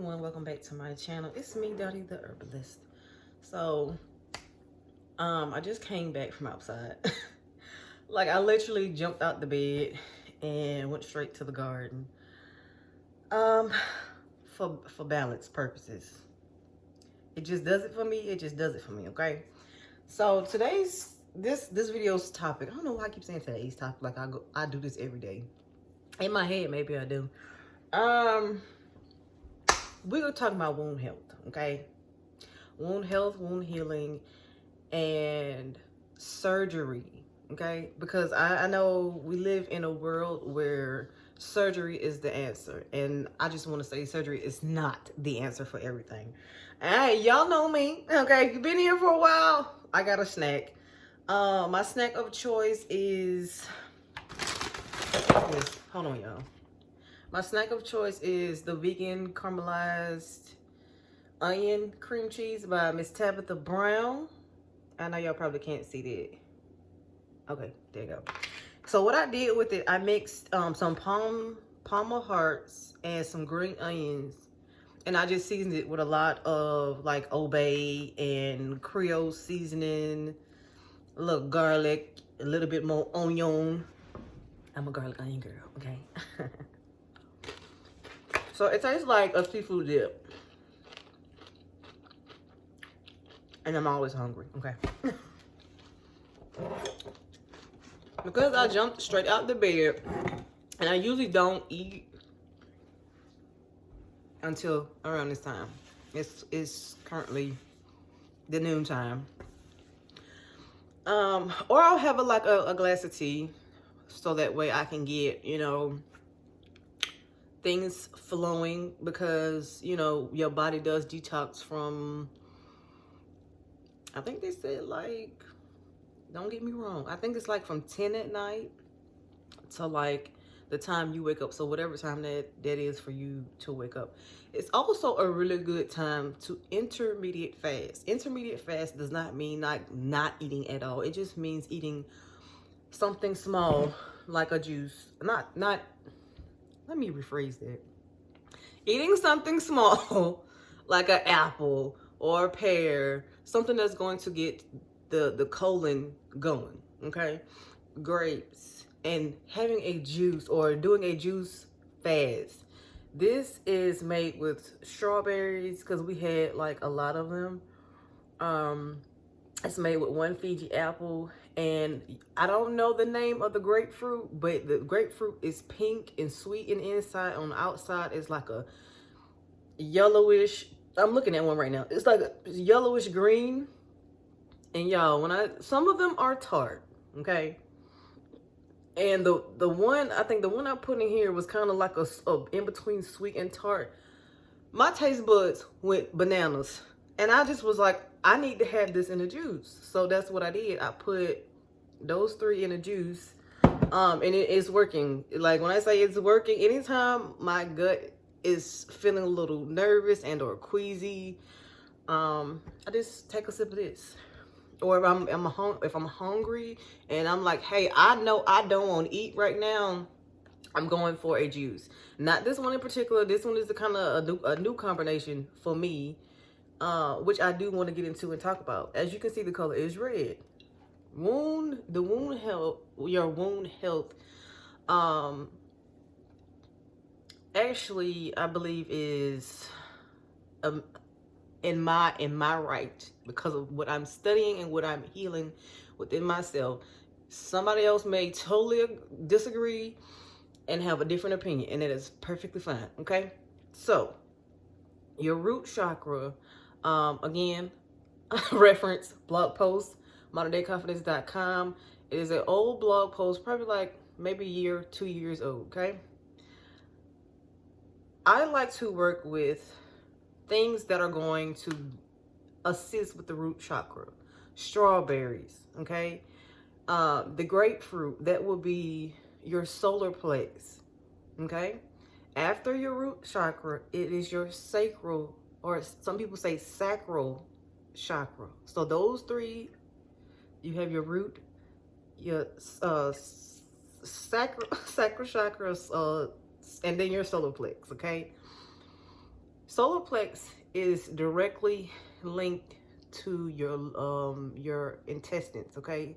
Welcome back to my channel. It's me, Dottie the Herbalist. So I just came back from outside. Like, I literally jumped out the bed and went straight to the garden for balance purposes. It just does it for me. Okay? So today's this video's topic, I don't know why I keep saying today's topic, like I do this every day. In my head, maybe I do. We're gonna talk about wound health, okay? Wound health, wound healing, and surgery, okay? Because I know we live in a world where surgery is the answer, and I just want to say surgery is not the answer for everything. Hey, y'all know me, okay? You've been here for a while. I got a snack. My snack of choice is this. Hold on, y'all. My snack of choice is the vegan caramelized onion cream cheese by Miss Tabitha Brown. I know y'all probably can't see that. Okay, there you go. So what I did with it, I mixed some Palmer hearts and some green onions, and I just seasoned it with a lot of like Obey and Creole seasoning, a little garlic, a little bit more onion. I'm a garlic onion girl, okay? So it tastes like a seafood dip. And I'm always hungry, okay? Because I jumped straight out the bed, and I usually don't eat until around this time. It's currently the noon time. Or I'll have a glass of tea, so that way I can get, things flowing, because your body does detox from, I think they said, like, don't get me wrong, I think it's like from 10 at night to like the time you wake up. So whatever time that is for you to wake up. It's also a really good time to intermediate fast. Intermediate fast does not mean like not eating at all. It just means eating something small, like a juice. Let me rephrase that. Eating something small, like an apple or a pear, something that's going to get the colon going, okay? Grapes, and having a juice or doing a juice fast. This is made with strawberries, because we had like a lot of them. It's made with one Fiji apple, and I don't know the name of the grapefruit, but the grapefruit is pink and sweet in the inside. On the outside is like a yellowish, I'm looking at one right now. It's like a yellowish green. And y'all, some of them are tart, okay? And the one, I think the one I put in here was kind of like a in between sweet and tart. My taste buds went bananas. And I just was like, I need to have this in a juice. So that's what I did. I put those three in a juice. And it is working. Like, when I say it's working, anytime my gut is feeling a little nervous and or queasy, I just take a sip of this. Or if I'm hungry and I'm like, hey, I know I don't want to eat right now, I'm going for a juice. Not this one in particular. This one is the kind of a new combination for me, which I do want to get into and talk about. As you can see, the color is red. Your wound health, actually, I believe is in my right, because of what I'm studying and what I'm healing within myself. Somebody else may totally disagree and have a different opinion, and it is perfectly fine, okay? So, your root chakra, again, reference blog post, moderndayconfidence.com. It is an old blog post, probably like maybe a year, 2 years old, okay? I like to work with things that are going to assist with the root chakra. Strawberries, okay? The grapefruit, that will be your solar plex, okay? After your root chakra, it is your sacral, or some people say sacral chakra. So those three, you have your root, your sacral chakra, and then your solar plex, okay? Solar plex is directly linked to your intestines, okay?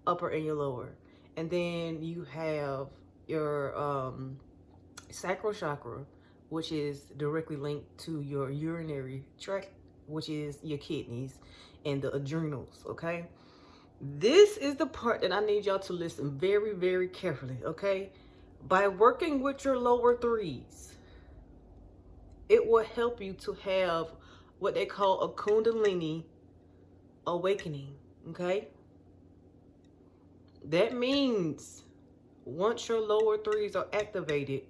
Upper and your lower. And then you have your sacral chakra, which is directly linked to your urinary tract, which is your kidneys and the adrenals, okay? This is the part that I need y'all to listen very, very carefully, okay? By working with your lower threes, it will help you to have what they call a Kundalini awakening, okay? That means once your lower threes are activated,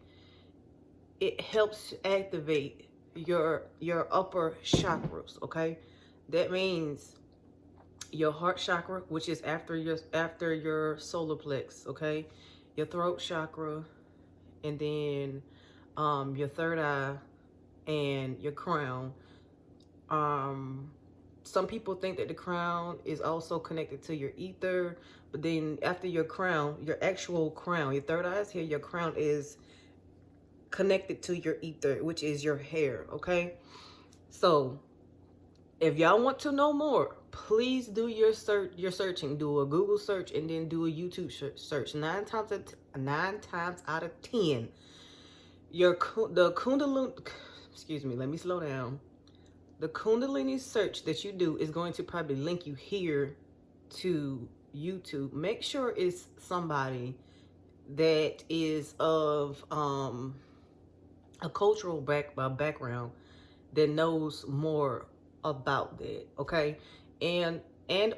it helps activate your upper chakras, okay? That means your heart chakra, which is after your solar plex, okay? Your throat chakra, and then your third eye and your crown. Some people think that the crown is also connected to your ether, but then after your crown, your actual crown, your third eye is here, your crown is connected to your ether, which is your hair, okay? So if y'all want to know more, please do your searching. Do a Google search and then do a YouTube search. 9 times out of 10, the Kundalini, excuse me, let me slow down. The Kundalini search that you do is going to probably link you here to YouTube. Make sure it's somebody that is of a cultural background that knows more about that, okay? And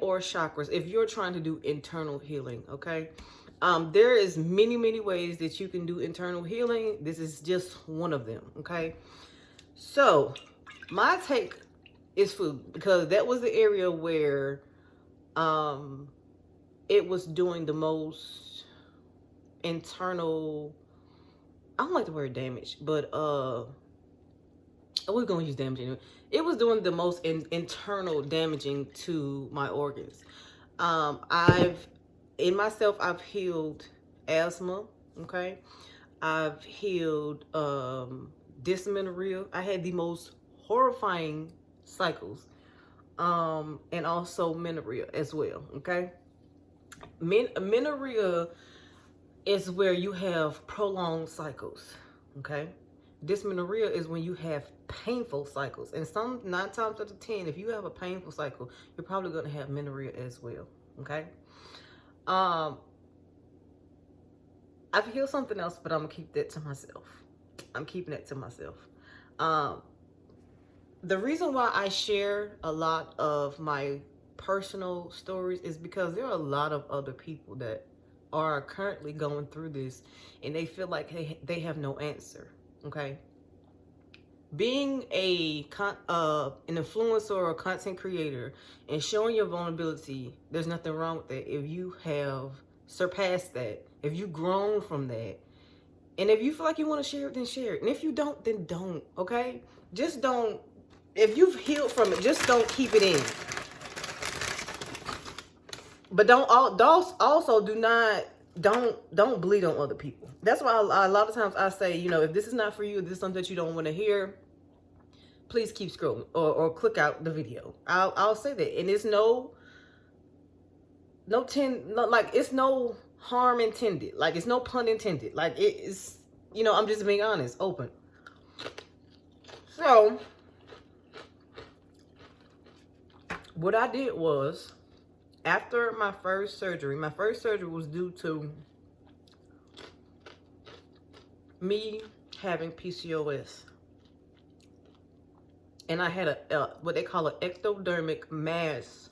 or chakras, if you're trying to do internal healing, okay? There is many ways that you can do internal healing. This is just one of them, okay? So my take is food, because that was the area where it was doing the most internal, I don't like the word damage, but we're gonna use damage anyway. It was doing the most internal damaging to my organs. I've healed asthma, okay? I've healed dysmenorrhea. I had the most horrifying cycles, and also menorrhagia as well, okay? Menorrhagia is where you have prolonged cycles, okay? Dysmenorrhea is when you have painful cycles, and 9 times out of 10, if you have a painful cycle, you're probably going to have menorrhagia as well, okay? I've healed something else, but I'm gonna keep that to myself. I'm keeping that to myself. The reason why I share a lot of my personal stories is because there are a lot of other people that are currently going through this, and they feel like they have no answer, okay? Being an influencer or a content creator and showing your vulnerability, there's nothing wrong with that if you have surpassed that, if you've grown from that. And if you feel like you want to share it, then share it. And if you don't, then don't, okay? Just don't. If you've healed from it, just don't keep it in. But don't bleed on other people. That's why a lot of times I say, you know, if this is not for you, if this is something that you don't want to hear, please keep scrolling or click out the video. I'll say that. And it's it's no harm intended. Like, it's no pun intended. Like, it is, you know, I'm just being honest, open. So what I did was, after my first surgery was due to me having PCOS. And I had what they call an ectodermic mass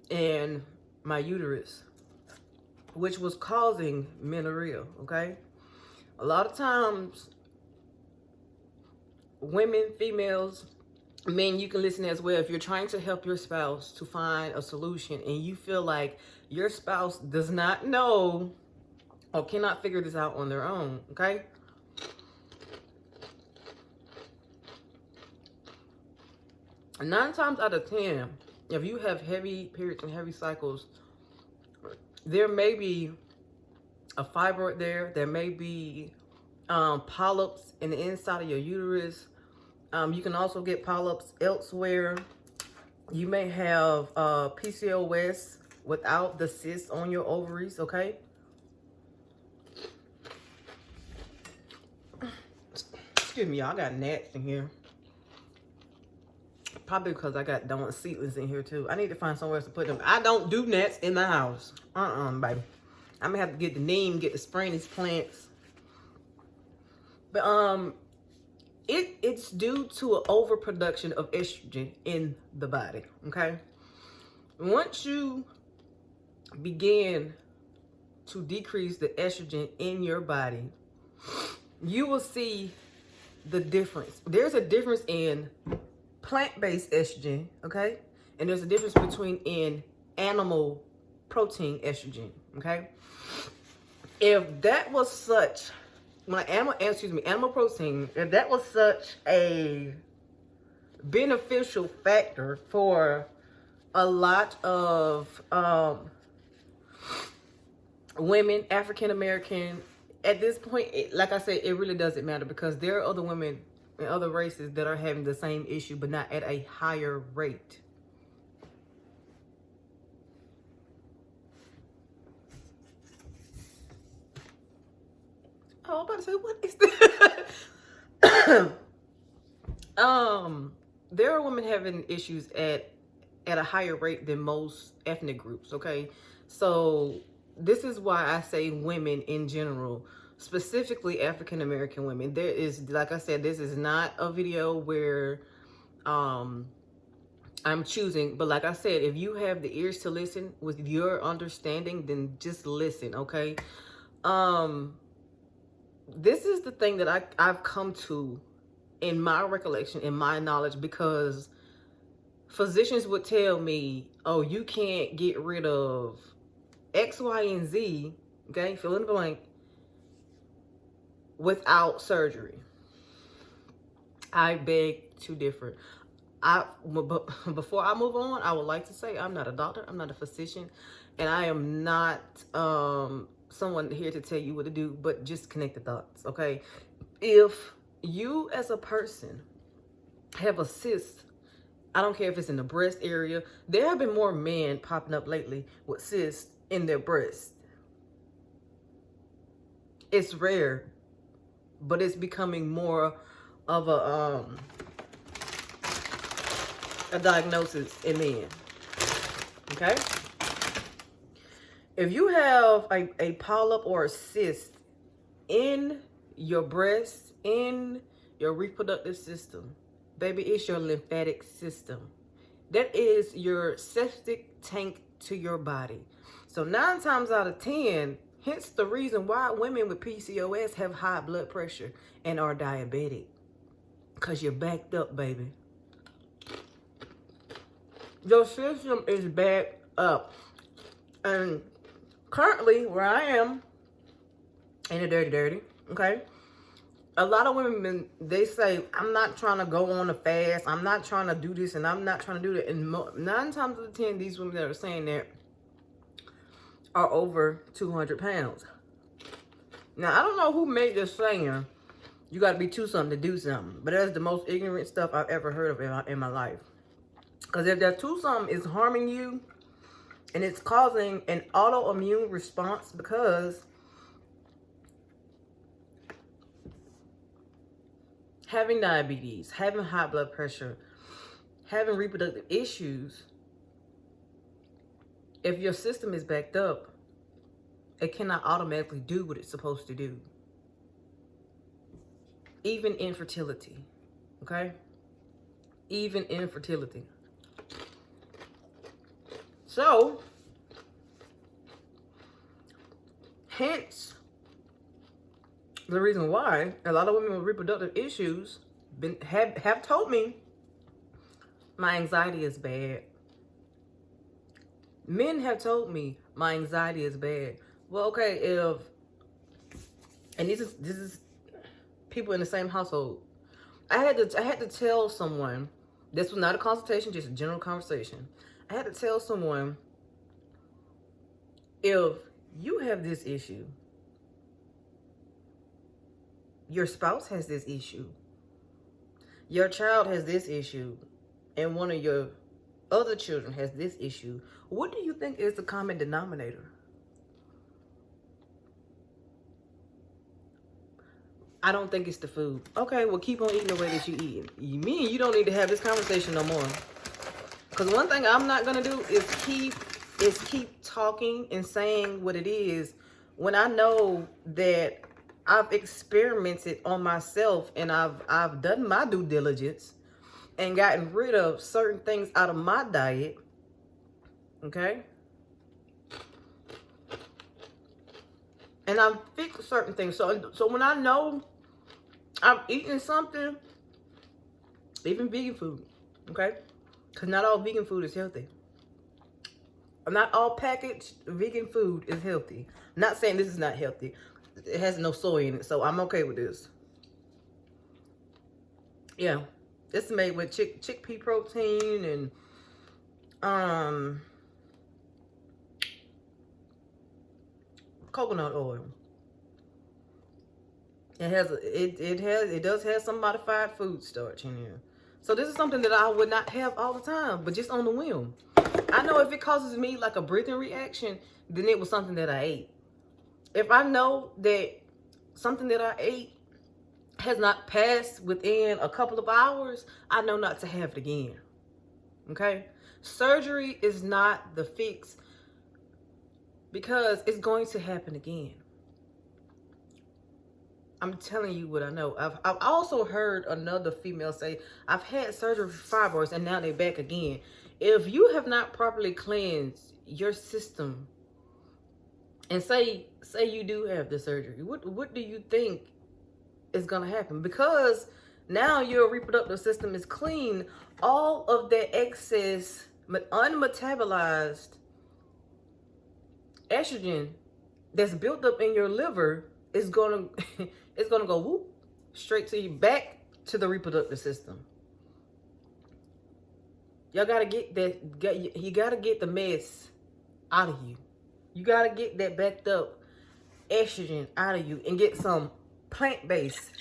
in my uterus, which was causing menorrhagia, okay? A lot of times, women, females, men, you can listen as well. If you're trying to help your spouse to find a solution and you feel like your spouse does not know or cannot figure this out on their own, okay? And 9 times out of 10, if you have heavy periods and heavy cycles, there may be a fibroid there. There may be polyps in the inside of your uterus. You can also get polyps elsewhere. You may have PCOS without the cysts on your ovaries, okay? Excuse me, y'all, I got gnats in here. Probably because I got Dawn seedlings in here too. I need to find somewhere to put them. I don't do gnats in my house. Baby. I'm gonna have to get the neem, get the spraying these plants. But it's due to an overproduction of estrogen in the body. Okay. Once you begin to decrease the estrogen in your body, you will see the difference. There's a difference in plant-based estrogen, okay? And there's a difference between in animal protein estrogen, okay? If that was such, animal protein, if that was such a beneficial factor for a lot of women, African American, at this point, like I said, it really doesn't matter, because there are other women and other races that are having the same issue, but not at a higher rate. Oh, I'm about to say, what is that? There are women having issues at a higher rate than most ethnic groups, okay? So this is why I say women in general, specifically African American women. There is, like I said, this is not a video where I'm choosing, but like I said, if you have the ears to listen with your understanding, then just listen, okay? This is the thing that I've come to in my recollection, in my knowledge, because physicians would tell me, oh, you can't get rid of X, Y, and Z, okay, fill in the blank, without surgery. I beg to differ. Before I move on, I would like to say I'm not a doctor, I'm not a physician, and I am not someone here to tell you what to do, but just connect the dots, okay? If you as a person have a cyst, I don't care if it's in the breast area. There have been more men popping up lately with cysts in their breast. It's rare, but it's becoming more of a diagnosis in men. Okay? If you have a polyp or a cyst in your breast, in your reproductive system, baby, it's your lymphatic system. That is your septic tank to your body. So 9 times out of 10, hence the reason why women with PCOS have high blood pressure and are diabetic. Because you're backed up, baby. Your system is backed up. And currently, where I am, in the dirty, okay? A lot of women, they say, I'm not trying to go on a fast. I'm not trying to do this, and I'm not trying to do that. And 9 times out of 10, these women that are saying that are over 200 pounds. Now, I don't know who made this saying, you got to be 2 something to do something. But that's the most ignorant stuff I've ever heard of in my life. Because if that 2 something is harming you, and it's causing an autoimmune response, because having diabetes, having high blood pressure, having reproductive issues, if your system is backed up, it cannot automatically do what it's supposed to do. Even infertility, okay? Even infertility. So, hence the reason why a lot of women with reproductive issues have told me my anxiety is bad. Men have told me my anxiety is bad. Well, okay, and this is people in the same household. I had to tell someone, this was not a consultation, just a general conversation. I had to tell someone, if you have this issue, your spouse has this issue, your child has this issue and one of your other children has this issue, what do you think is the common denominator? I don't think it's the food. Okay, well, keep on eating the way that you eating. Me and you don't need to have this conversation no more. Because one thing I'm not going to do is keep talking and saying what it is when I know that I've experimented on myself and I've done my due diligence and gotten rid of certain things out of my diet. Okay? And I've fixed certain things. So when I know I'm eating something, even vegan food, okay? Because not all vegan food is healthy. Not all packaged vegan food is healthy. I'm not saying this is not healthy. It has no soy in it, so I'm okay with this. Yeah, it's made with chickpea protein and coconut oil. It does have some modified food starch in here. So this is something that I would not have all the time, but just on the whim. I know if it causes me like a breathing reaction, then it was something that I ate. If I know that something that I ate has not passed within a couple of hours, I know not to have it again. Okay? Surgery is not the fix because it's going to happen again. I'm telling you what I know. I've also heard another female say, I've had surgery for fibroids and now they're back again. If you have not properly cleansed your system, and say you do have the surgery, what do you think is going to happen? Because now your reproductive system is clean, all of that excess unmetabolized estrogen that's built up in your liver is going to go whoop, straight to you, back to the reproductive system. Y'all got to get that, you got to get the mess out of you. You got to get that backed up estrogen out of you and get some plant-based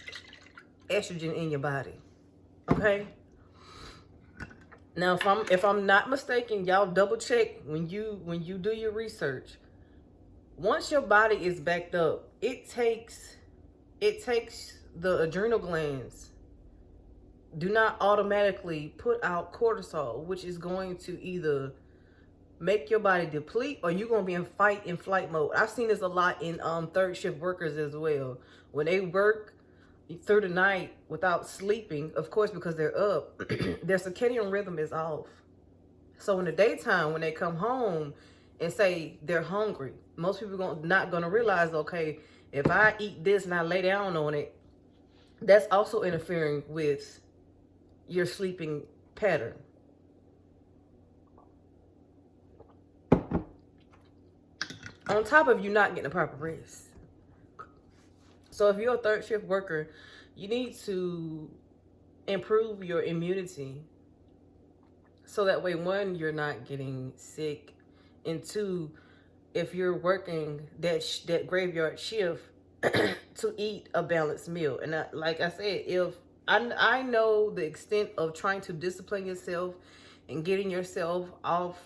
estrogen in your body. Okay? Now, if I'm not mistaken, y'all double check when you do your research. Once your body is backed up, it takes the adrenal glands do not automatically put out cortisol, which is going to either make your body deplete or you're going to be in fight and flight mode. I've seen this a lot in third shift workers as well. When they work through the night without sleeping, of course, because they're up, their circadian rhythm is off. So in the daytime, when they come home and say they're hungry, most people not going to realize, okay, if I eat this and I lay down on it, that's also interfering with your sleeping pattern. On top of you not getting the proper rest. So if you're a third shift worker, you need to improve your immunity. So that way, one, you're not getting sick. And two, if you're working that graveyard shift, to eat a balanced meal. And like I said, if I know the extent of trying to discipline yourself and getting yourself off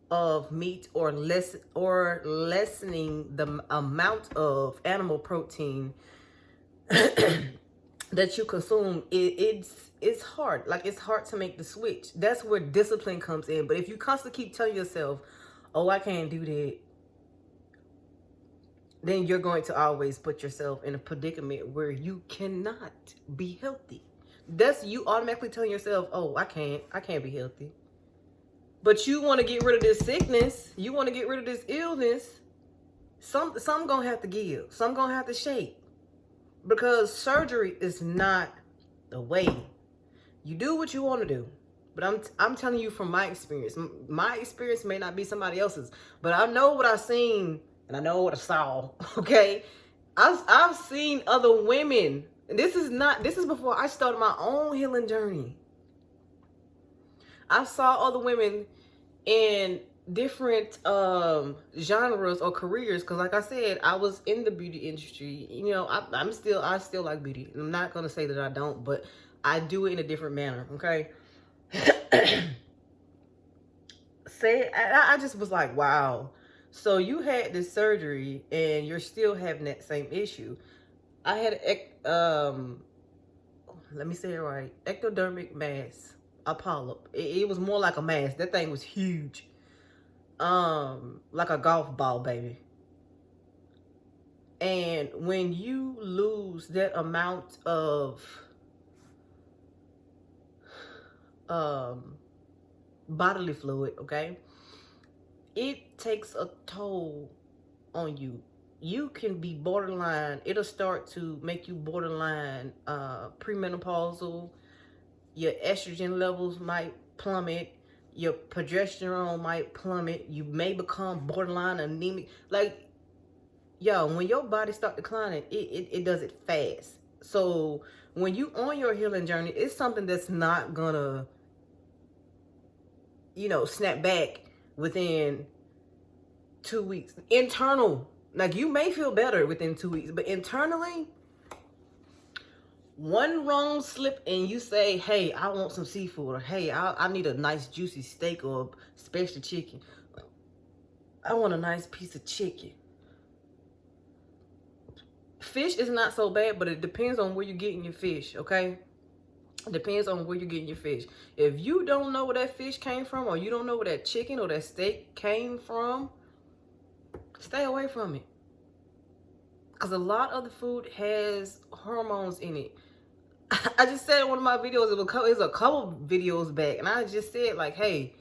of meat or lessening the amount of animal protein that you consume, it's hard. Like, it's hard to make the switch. That's where discipline comes in. But if you constantly keep telling yourself, oh, I can't do that, then you're going to always put yourself in a predicament where you cannot be healthy. That's you automatically telling yourself, oh, I can't be healthy. But you want to get rid of this sickness. You want to get rid of this illness. Some gonna have to give. Some gonna have to shake. Because surgery is not the way. You do what you want to do. But I'm telling you from my experience. My experience may not be somebody else's. But I know what I've seen. And I know what I saw, okay? I've seen other women. And this is before I started my own healing journey. I saw other women in different genres or careers. Because like I said, I was in the beauty industry. You know, I still like beauty. I'm not going to say that I don't. But I do it in a different manner, okay? I just was like, wow. So you had this surgery and you're still having that same issue. I had let me say it right, ectodermic mass, a polyp. It was more like a mass. That thing was huge, like a golf ball, baby. And when you lose that amount of bodily fluid, okay, it takes a toll on you. You can be borderline, it'll start to make you borderline premenopausal. Your estrogen levels might plummet, your progesterone might plummet, you may become borderline anemic. Like, yo, when your body start declining, it does it fast. So when you on your healing journey, it's something that's not gonna, snap back within 2 weeks. Internal, like, you may feel better within 2 weeks, but internally, one wrong slip and you say, hey, I want some seafood, or hey, I need a nice juicy steak or special chicken. I want a nice piece of chicken. Fish is not so bad, but it depends on where you're getting your fish, okay? It depends on where you're getting your fish. If you don't know where that fish came from, or you don't know where that chicken or that steak came from, stay away from it. Because a lot of the food has hormones in it. I just said in one of my videos, it was a couple videos back, and I just said, like, hey,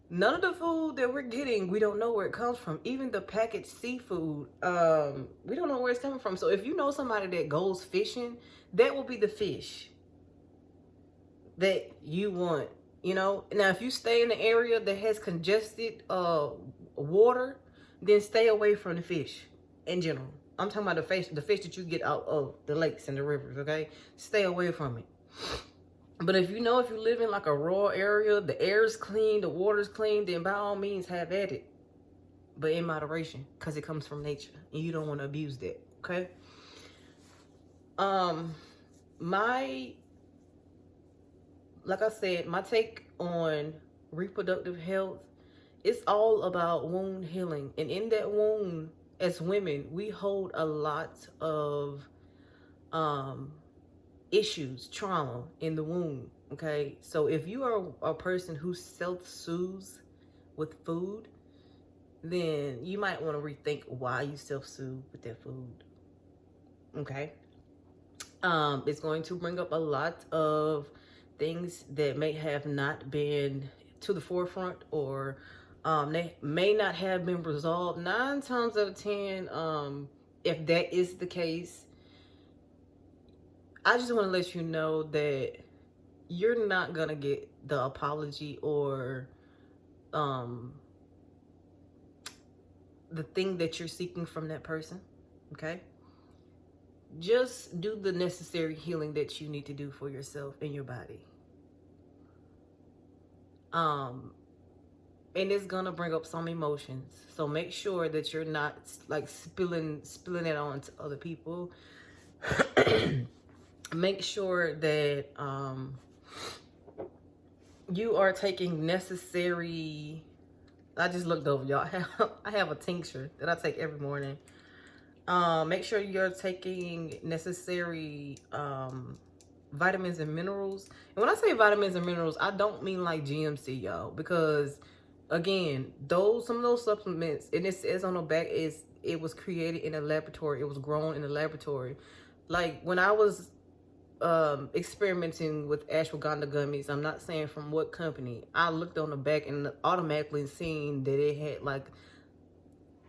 none of the food that we're getting, we don't know where it comes from. Even the packaged seafood, we don't know where it's coming from. So if you know somebody that goes fishing, that will be the fish that you want, Now, if you stay in an area that has congested water, then stay away from the fish in general. I'm talking about the fish that you get out of the lakes and the rivers, okay? Stay away from it. But if you live in like a rural area, the air is clean, the water is clean, then by all means have at it. But in moderation, because it comes from nature and you don't want to abuse that, okay? Like I said, my take on reproductive health, it's all about wound healing. And in that wound, as women, we hold a lot of issues, trauma in the womb, okay? So if you are a person who self-soothes with food, then you might want to rethink why you self-soothe with that food, okay? It's going to bring up a lot of things that may have not been to the forefront, or they may not have been resolved. 9 times out of 10, if that is the case, I just want to let you know that you're not gonna get the apology or the thing that you're seeking from that person, okay? Just do the necessary healing that you need to do for yourself and your body. And it's gonna bring up some emotions, so make sure that you're not like spilling it on to other people. Make sure that you are taking necessary, I just looked over, y'all. I have a tincture that I take every morning. Make sure you're taking necessary vitamins and minerals. And when I say vitamins and minerals, I don't mean like GMC, y'all, because again, some of those supplements, and it says on the back, it was created in a laboratory, it was grown in a laboratory. Like when I was experimenting with ashwagandha gummies, I'm not saying from what company, I looked on the back and automatically seen that it had like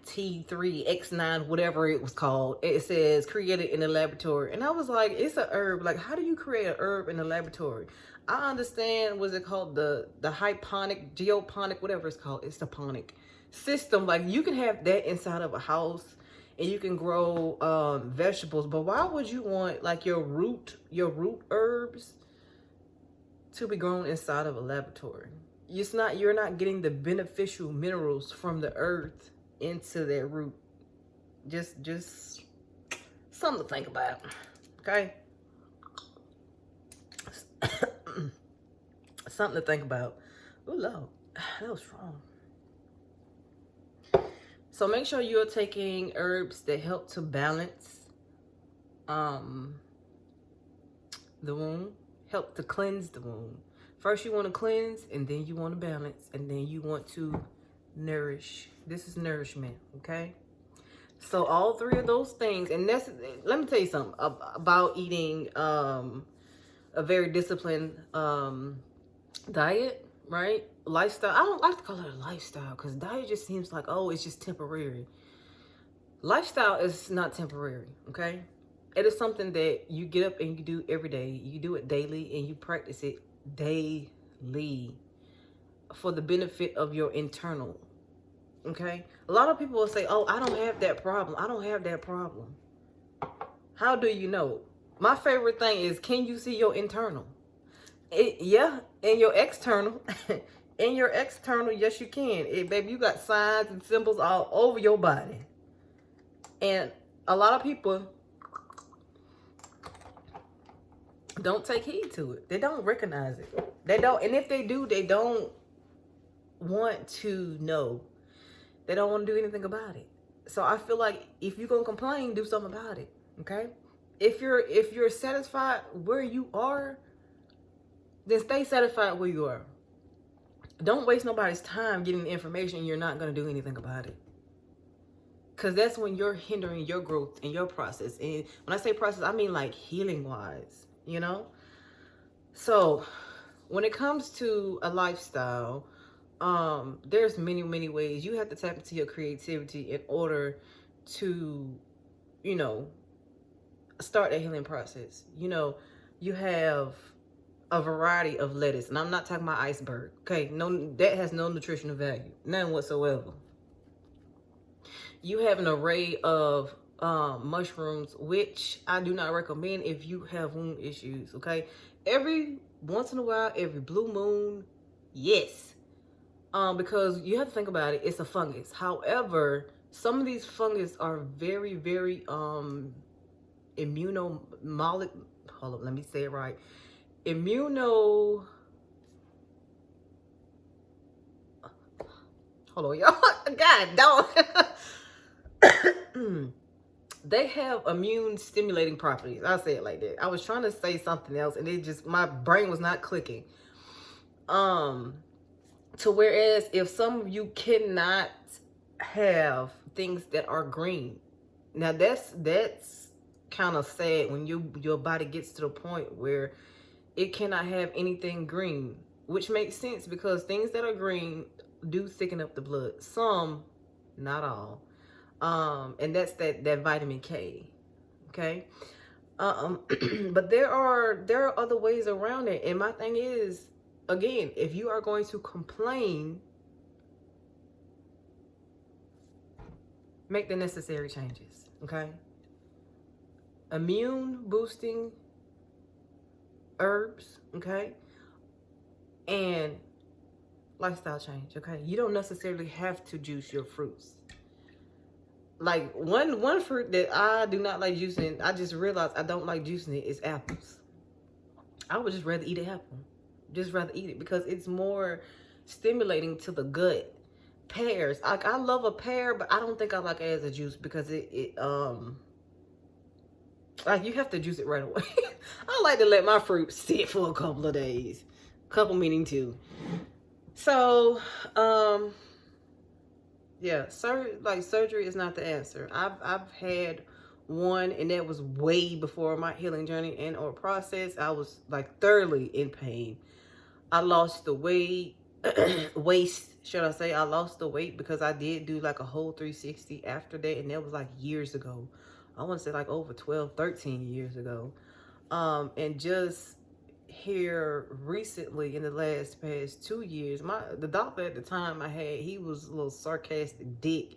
T3X9, whatever it was called. It says created in the laboratory, and I was like, it's a herb. Like, how do you create an herb in the laboratory? I understand, what's it called, the hydroponic, geoponic, whatever it's called, it's the ponic system. Like, you can have that inside of a house and you can grow vegetables, but why would you want like your root herbs to be grown inside of a laboratory? You're not getting the beneficial minerals from the earth into their root. Just something to think about, okay? Something to think about. Oh, Lord, that was strong. So make sure you're taking herbs that help to balance the wound, help to cleanse the wound. First you want to cleanse, and then you want to balance, and then you want to nourish. This is nourishment, okay? So all three of those things, and that's, let me tell you something about eating a very disciplined diet, right? Lifestyle. I don't like to call it a lifestyle because diet just seems like, oh, it's just temporary. Lifestyle is not temporary, okay? It is something that you get up and you do every day. You do it daily and you practice it daily for the benefit of your internal, okay? A lot of people will say, oh, I don't have that problem. I don't have that problem. How do you know? My favorite thing is, can you see your internal? Yeah, and your external. In your external, yes, you can. Baby, you got signs and symbols all over your body. And a lot of people don't take heed to it. They don't recognize it. They don't. And if they do, they don't want to know. They don't want to do anything about it. So I feel like if you're going to complain, do something about it. Okay? If you're satisfied where you are, then stay satisfied where you are. Don't waste nobody's time getting the information you're not going to do anything about it. Because that's when you're hindering your growth and your process. And when I say process, I mean like healing-wise, you know? So when it comes to a lifestyle, there's many, many ways. You have to tap into your creativity in order to, you know, start that healing process. You know, you have a variety of lettuce, and I'm not talking about iceberg, okay? No, that has no nutritional value, none whatsoever. You have an array of mushrooms, which I do not recommend if you have wound issues, okay? Every once in a while, every blue moon, yes, because you have to think about it, it's a fungus. However, some of these fungus are very, very hold up, let me say it right. Hold on, y'all. God, don't. They have immune stimulating properties. I'll say it like that. I was trying to say something else and it just, my brain was not clicking. To whereas if some of you cannot have things that are green. Now that's kind of sad when your body gets to the point where it cannot have anything green, which makes sense because things that are green do thicken up the blood. Some, not all. And that's that vitamin K. Okay. But there are other ways around it. And my thing is, again, if you are going to complain, make the necessary changes. Okay. Immune boosting herbs, okay, and lifestyle change, okay. You don't necessarily have to juice your fruits. Like one fruit that I do not like juicing, I just realized I don't like juicing it, is apples. I would just rather eat an apple, just rather eat it because it's more stimulating to the gut. Pears, I love a pear, but I don't think I like it as a juice because it like you have to juice it right away. I like to let my fruit sit for a couple of days. Couple meaning 2. So, yeah, surgery is not the answer. I've had one, and that was way before my healing journey and or process. I was like thoroughly in pain. I lost the weight, should I say? I lost the weight because I did do like a whole 360 after that, and that was like years ago. I want to say like over 12, 13 years ago. And just here recently in the past 2 years, the doctor at the time I had, he was a little sarcastic dick.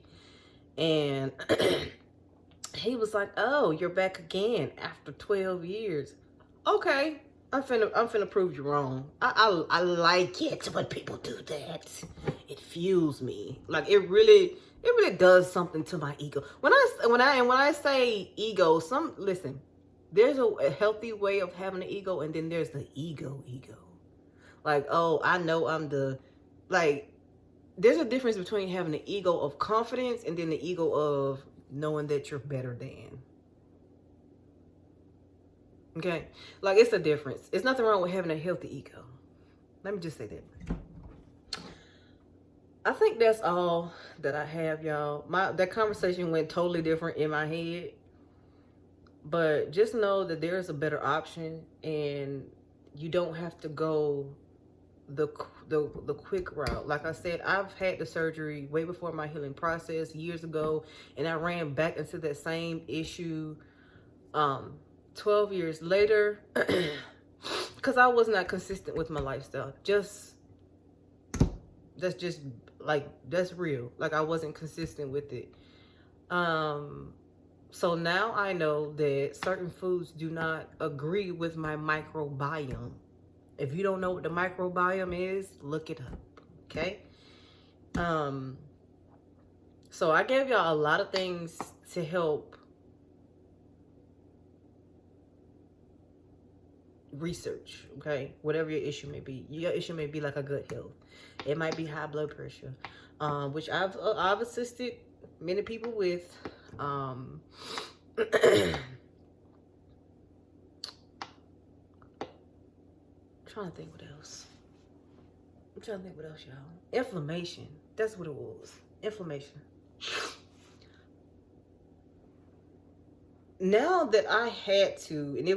And he was like, oh, you're back again after 12 years. Okay, I'm finna prove you wrong. I like it when people do that. It fuels me. Like it really does something to my ego. When I say ego, listen, there's a healthy way of having an ego, and then there's the ego. Like, oh, I know I'm the, like, there's a difference between having the ego of confidence and then the ego of knowing that you're better than. Okay? Like, it's a difference. It's nothing wrong with having a healthy ego. Let me just say that. I think that's all that I have, y'all. That conversation went totally different in my head. But just know that there's a better option, and you don't have to go the quick route. Like I said, I've had the surgery way before my healing process years ago, and I ran back into that same issue 12 years later because I was not consistent with my lifestyle. That's real. Like, I wasn't consistent with it. So now I know that certain foods do not agree with my microbiome. If you don't know what the microbiome is, look it up, okay? So I gave y'all a lot of things to help research, okay? Whatever your issue may be. Your issue may be like a gut health. It might be high blood pressure, which I've assisted many people with. I'm trying to think what else. Y'all. Inflammation. That's what it was. Inflammation. Now that I had to, and it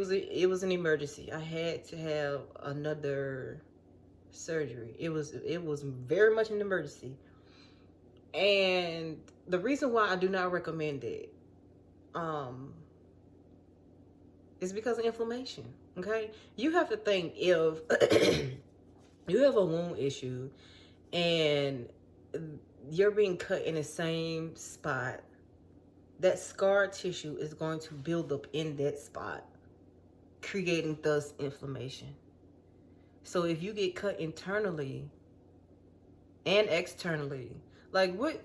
was an emergency. I had to have another surgery. It was very much an emergency. And the reason why I do not recommend it is because of inflammation. Okay? You have to think, if you have a wound issue and you're being cut in the same spot, that scar tissue is going to build up in that spot, creating thus inflammation. So if you get cut internally and externally, like, what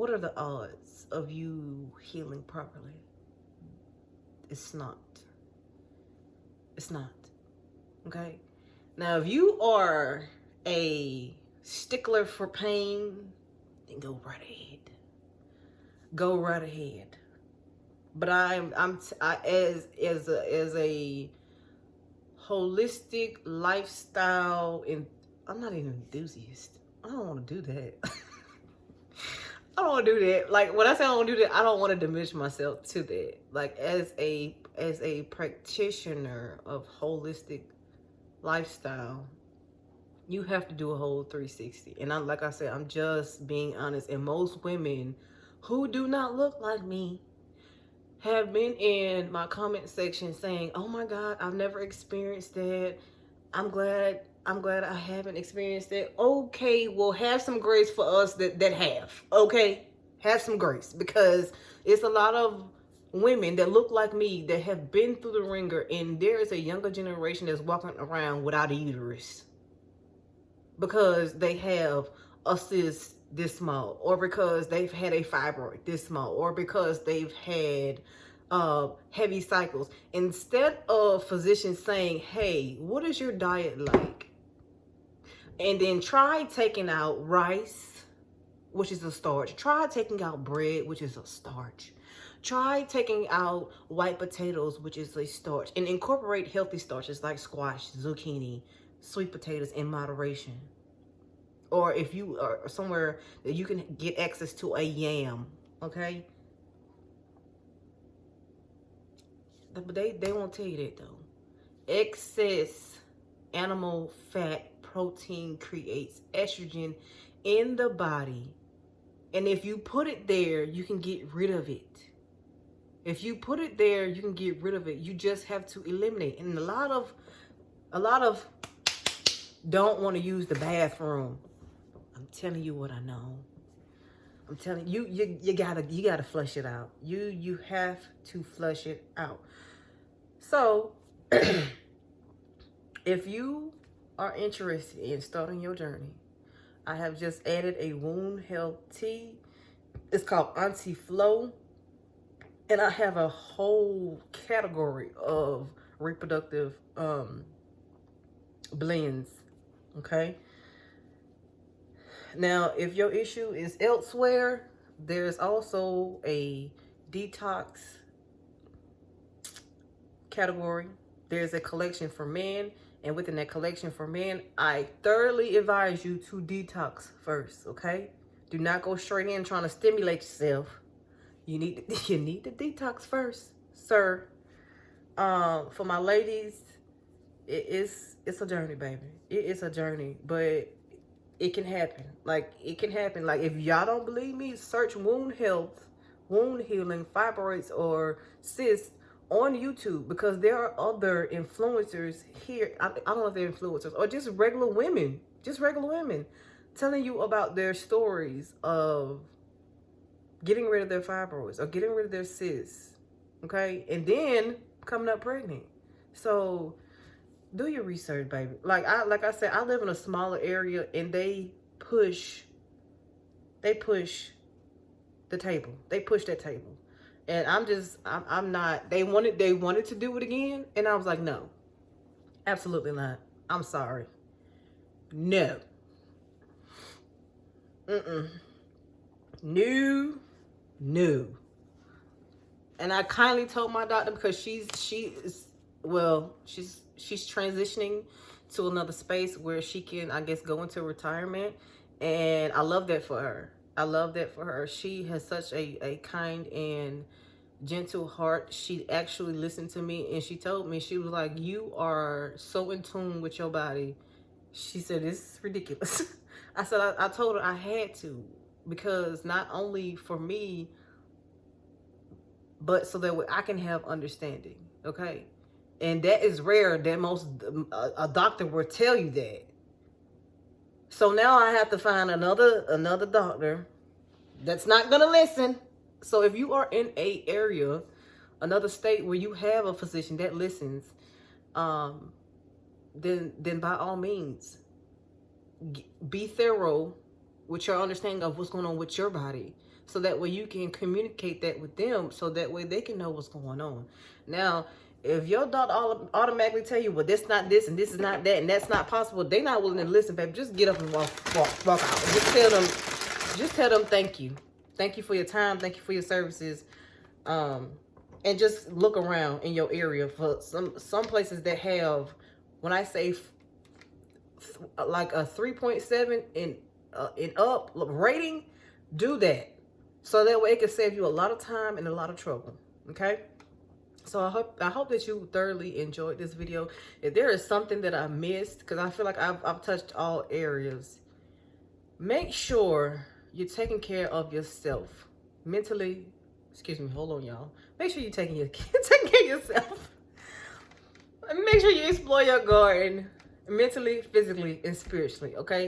are the odds of you healing properly? It's not. It's not. Okay? Now, if you are a stickler for pain, then go right ahead. Go right ahead. But as a holistic lifestyle, and I'm not an enthusiast. I don't want to do that. I don't want to do that. Like, when I say I don't want to do that, I don't want to diminish myself to that. Like, as a practitioner of holistic lifestyle, you have to do a whole 360. And like I said, I'm just being honest. And most women who do not look like me have been in my comment section saying, "Oh my God, I've never experienced that. I'm glad I haven't experienced that." Okay, well, have some grace for us that have. Okay, have some grace, because it's a lot of women that look like me that have been through the ringer, and there is a younger generation that's walking around without a uterus because they have a cyst this small, or because they've had a fibroid this small, or because they've had heavy cycles. Instead of physicians saying, "Hey, what is your diet like?" and then try taking out rice, which is a starch. Try taking out bread, which is a starch. Try taking out white potatoes, which is a starch, and incorporate healthy starches like squash, zucchini, sweet potatoes in moderation. Or if you are somewhere that you can get access to a yam, okay? But they won't tell you that, though. Excess animal fat protein creates estrogen in the body. And if you put it there, you can get rid of it. If you put it there, you can get rid of it. You just have to eliminate. And a lot of don't want to use the bathroom. I'm telling you what I know. I'm telling you, you gotta flush it out. You have to flush it out. So, if you are interested in starting your journey, I have just added a wound health tea. It's called Auntie Flow. And I have a whole category of reproductive blends Okay. Now, if your issue is elsewhere, there's also a detox category. There's a collection for men, and within that collection for men, I thoroughly advise you to detox first. Okay. Do not go straight in trying to stimulate yourself. You need to detox first, sir. For my ladies, it's a journey, baby. It is a journey, but it can happen. Like, it can happen. Like, if y'all don't believe me, search wound health, wound healing, fibroids, or cysts on YouTube, because there are other influencers here. I don't know if they're influencers or just regular women telling you about their stories of getting rid of their fibroids or getting rid of their cysts, okay? And then coming up pregnant. So do your research, baby. Like I said, I live in a smaller area, and they push the table. They push that table. And I'm not, they wanted to do it again, and I was like, no. Absolutely not. I'm sorry. No. No. And I kindly told my doctor, because she's transitioning to another space where she can, I guess, go into retirement. And I love that for her. She has such a kind and gentle heart. She actually listened to me, and she told me, she was like, you are so in tune with your body. She said, this is ridiculous. I said, I told her I had to, because not only for me, but so that I can have understanding, okay? And that is rare. That most, a doctor will tell you that. So now I have to find another doctor that's not gonna listen. So if you are in a area, another state where you have a physician that listens, then by all means, be thorough with your understanding of what's going on with your body, so that way you can communicate that with them, so that way they can know what's going on. Now, if your doctor automatically tell you, well, this not this and this is not that and that's not possible, they're not willing to listen, baby. Just get up and walk out. Just tell them thank you. Thank you for your time. Thank you for your services. And just look around in your area for some places that have, when I say like a 3.7 and up rating, do that. So that way it can save you a lot of time and a lot of trouble. Okay? So I hope that you thoroughly enjoyed this video. If there is something that I missed, because I feel like I've touched all areas, make sure you're taking care of yourself mentally. Excuse me, hold on, y'all. Make sure you're taking care of yourself. Make sure you explore your garden mentally, physically, and spiritually, okay?